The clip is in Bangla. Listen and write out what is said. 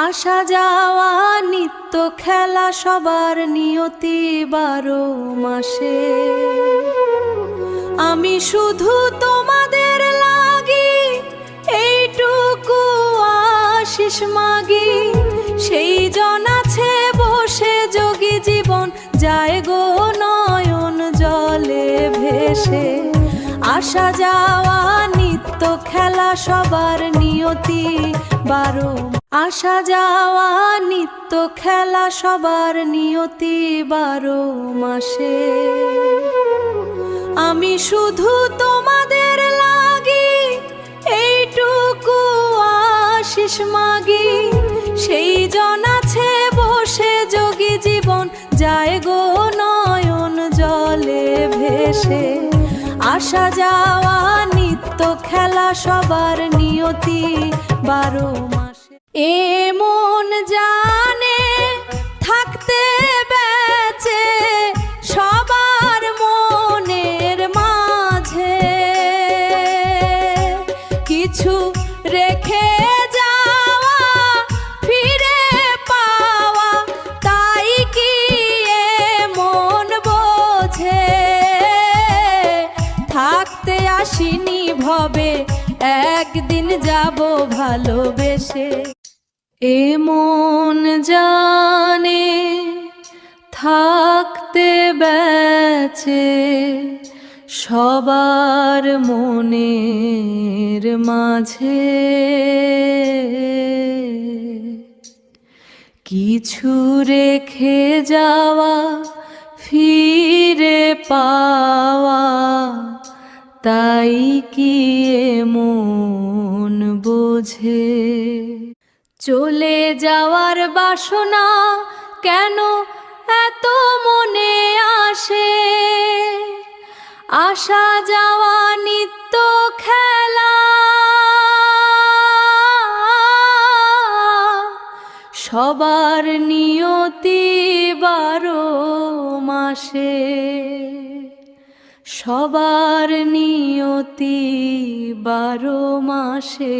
আসা যাওয়া নিত্য খেলা সবার নিয়তি 12 মাসে। আমি শুধু তোমাদের লাগি এইটুকু আশিস মাগি, সেই জন আছে বসে যোগী জীবন যায় গো নয়ন জলে ভেসে। আসা যাওয়া নিত্য খেলা সবার নিয়তি 12। আসা যাওয়া নিত্য খেলা সবার নিয়তি 12 মাসে। আমি শুধু তোমাদের লাগি এইটুকু আশিস মাগি, সেই জন আছে বসে যোগী জীবন যায় গো নয়ন জলে ভেসে। আসা যাওয়া নিত্য খেলা সবার নিয়তি 12 মাসে। এ মন জানে থাকতে বেঁচে সবার মনের মাঝে, কিছু রেখে যাওয়া ফিরে পাওয়া তাই কি এ মন বোঝে। থাকতে আসিনি ভবে একদিন যাব ভালোবেসে। এ মন জানে থাকতে বেঁচে সবার মনের মাঝে, কিছু রেখে যাওয়া ফিরে পাওয়া তাই কি এ মন বোঝে। চলে যাওয়ার বাসনা কেন এত মনে আসে, আসা যাওয়া নিত্য খেলা সবার নিয়তি 12 মাসে। সবার নিয়তি 12 মাসে।